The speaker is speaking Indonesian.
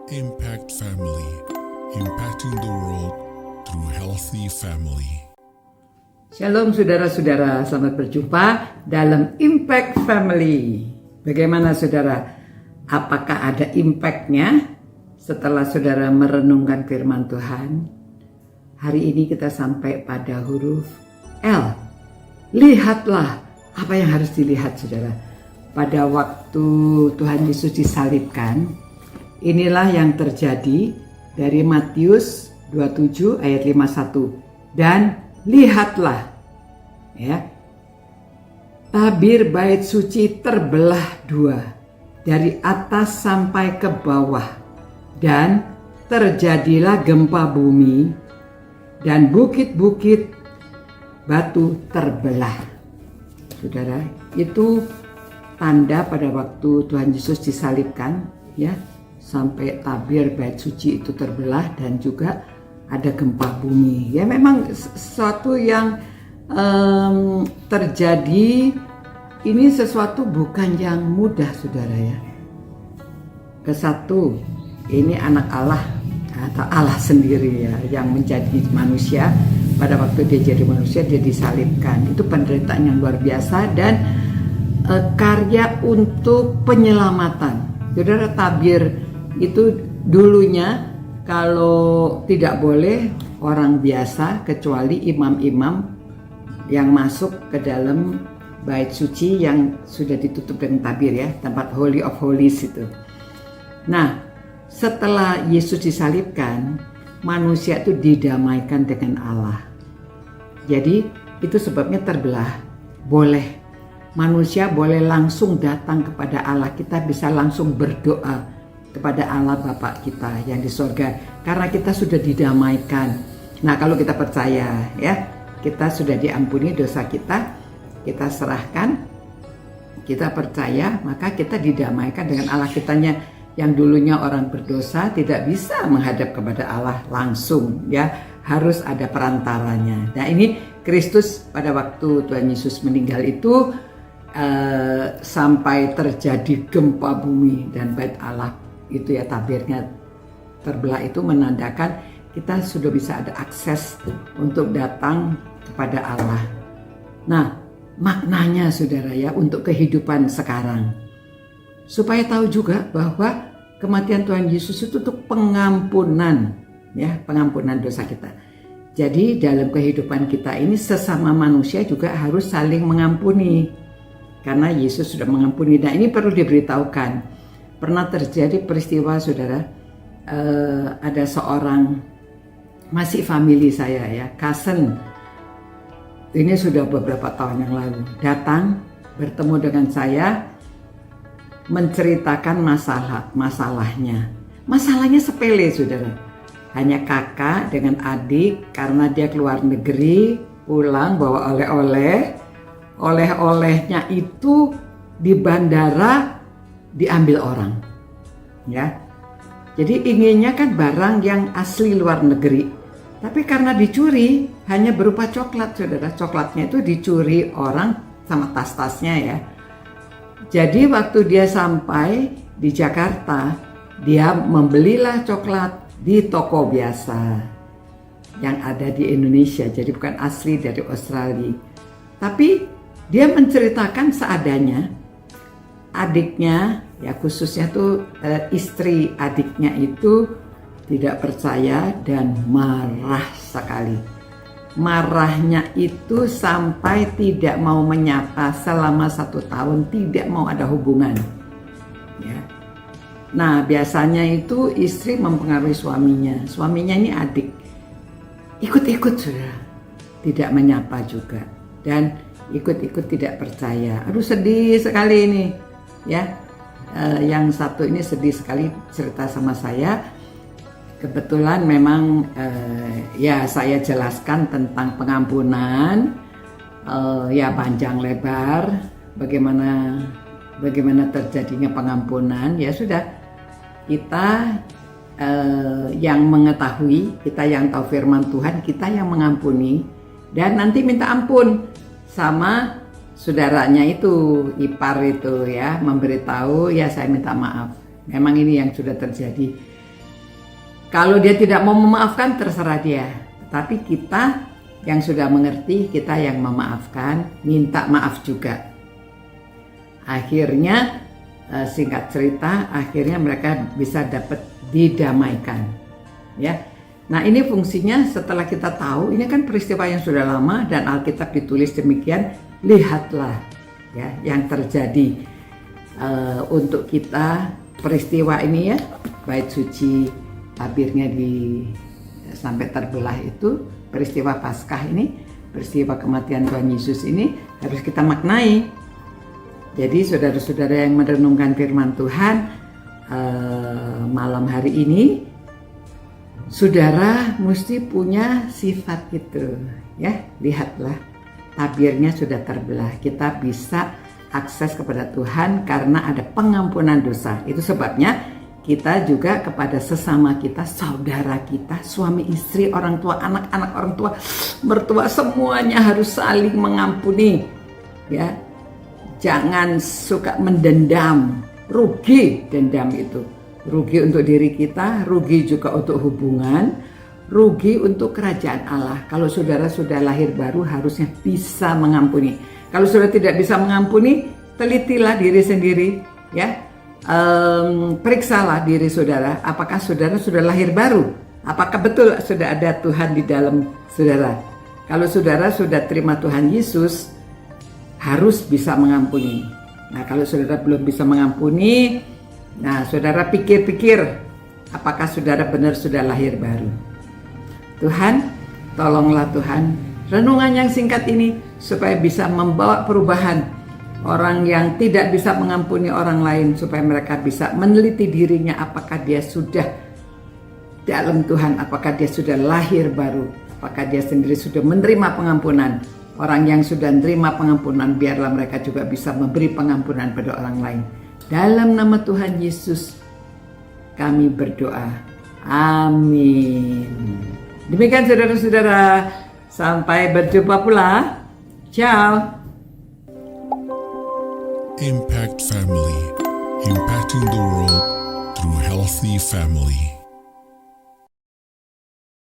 Impact Family, impacting the world through healthy family. Shalom saudara-saudara, selamat berjumpa dalam Impact Family. Bagaimana saudara? Apakah ada impactnya setelah saudara merenungkan firman Tuhan? Hari ini kita sampai pada huruf L. Lihatlah apa yang harus dilihat saudara. Pada waktu Tuhan Yesus disalibkan, inilah yang terjadi dari Matius 27 ayat 51. Dan lihatlah, ya, tabir bait suci terbelah dua, dari atas sampai ke bawah, dan terjadilah gempa bumi, dan bukit-bukit batu terbelah. Saudara, itu tanda pada waktu Tuhan Yesus disalibkan, ya, sampai tabir bait suci itu terbelah dan juga ada gempa bumi. Ya memang sesuatu yang terjadi, ini sesuatu bukan yang mudah saudara ya. Kesatu, ini anak Allah atau Allah sendiri ya yang menjadi manusia. Pada waktu dia jadi manusia dia disalibkan. Itu penderitaan yang luar biasa dan karya untuk penyelamatan. Saudara, tabir itu dulunya kalau tidak boleh orang biasa kecuali imam-imam yang masuk ke dalam bait suci yang sudah ditutup dengan tabir ya, tempat Holy of Holies itu. Nah, setelah Yesus disalibkan, manusia itu didamaikan dengan Allah. Jadi itu sebabnya terbelah. Manusia boleh langsung datang kepada Allah. Kita bisa langsung berdoa kepada Allah Bapa kita yang di sorga, karena kita sudah didamaikan. Nah, kalau kita percaya ya, kita sudah diampuni dosa kita, kita serahkan, kita percaya, maka kita didamaikan dengan Allah kitanya. Yang dulunya orang berdosa tidak bisa menghadap kepada Allah langsung ya, harus ada perantaranya. Nah, ini Kristus pada waktu Tuhan Yesus meninggal itu sampai terjadi gempa bumi dan bait Allah itu ya, tabirnya terbelah, itu menandakan kita sudah bisa ada akses untuk datang kepada Allah. Nah, maknanya saudara ya untuk kehidupan sekarang, supaya tahu juga bahwa kematian Tuhan Yesus itu untuk pengampunan ya, pengampunan dosa kita. Jadi dalam kehidupan kita ini sesama manusia juga harus saling mengampuni, karena Yesus sudah mengampuni. Nah, ini perlu diberitahukan. Pernah terjadi peristiwa saudara, ada seorang masih family saya ya, cousin, ini sudah beberapa tahun yang lalu, datang bertemu dengan saya, menceritakan masalahnya. Masalahnya sepele saudara, hanya kakak dengan adik, karena dia keluar negeri, pulang bawa oleh-olehnya itu di bandara diambil orang ya. Jadi inginnya kan barang yang asli luar negeri, tapi karena dicuri hanya berupa coklat saudara, coklatnya itu dicuri orang sama tas-tasnya ya. Jadi waktu dia sampai di Jakarta, dia membelilah coklat di toko biasa yang ada di Indonesia, jadi bukan asli dari Australia. Tapi dia menceritakan seadanya. Adiknya, ya khususnya tuh istri adiknya itu tidak percaya dan marah sekali. Marahnya itu sampai tidak mau menyapa selama 1 tahun, tidak mau ada hubungan. Ya. Nah, biasanya itu istri mempengaruhi suaminya. Suaminya ini adik, ikut-ikut sudah, tidak menyapa juga dan ikut-ikut tidak percaya. Aduh, sedih sekali ini. Ya, yang satu ini sedih sekali cerita sama saya. Kebetulan memang ya saya jelaskan tentang pengampunan, ya panjang lebar, bagaimana terjadinya pengampunan. Ya sudah, kita yang mengetahui, kita yang tahu firman Tuhan, kita yang mengampuni dan nanti minta ampun sama saudaranya itu, ipar itu ya, memberitahu ya saya minta maaf. Memang ini yang sudah terjadi. Kalau dia tidak mau memaafkan, terserah dia. Tapi kita yang sudah mengerti, kita yang memaafkan, minta maaf juga. Akhirnya, singkat cerita, akhirnya mereka bisa dapat didamaikan. Ya, nah ini fungsinya setelah kita tahu, ini kan peristiwa yang sudah lama dan Alkitab ditulis demikian. Lihatlah ya yang terjadi untuk kita peristiwa ini ya, bait suci tabirnya sampai terbelah itu, peristiwa Paskah ini, peristiwa kematian Tuhan Yesus ini harus kita maknai. Jadi saudara-saudara yang merenungkan firman Tuhan malam hari ini, saudara mesti punya sifat itu ya. Lihatlah tabirnya sudah terbelah, kita bisa akses kepada Tuhan karena ada pengampunan dosa. Itu sebabnya kita juga kepada sesama kita, saudara kita, suami istri, orang tua, anak-anak, orang tua, mertua, semuanya harus saling mengampuni ya. Jangan suka mendendam, rugi dendam itu. Rugi untuk diri kita, rugi juga untuk hubungan, rugi untuk kerajaan Allah. Kalau saudara sudah lahir baru harusnya bisa mengampuni. Kalau saudara tidak bisa mengampuni, telitilah diri sendiri ya. Periksalah diri saudara, apakah saudara sudah lahir baru? Apakah betul sudah ada Tuhan di dalam saudara? Kalau saudara sudah terima Tuhan Yesus, harus bisa mengampuni. Nah, kalau saudara belum bisa mengampuni, nah saudara pikir-pikir apakah saudara benar sudah lahir baru. Tuhan, tolonglah Tuhan, renungan yang singkat ini supaya bisa membawa perubahan orang yang tidak bisa mengampuni orang lain, supaya mereka bisa meneliti dirinya apakah dia sudah dalam Tuhan, apakah dia sudah lahir baru, apakah dia sendiri sudah menerima pengampunan. Orang yang sudah menerima pengampunan, biarlah mereka juga bisa memberi pengampunan pada orang lain. Dalam nama Tuhan Yesus, kami berdoa. Amin. Demikian saudara-saudara, sampai berjumpa pula. Ciao. Impact Family, impacting the world through healthy family.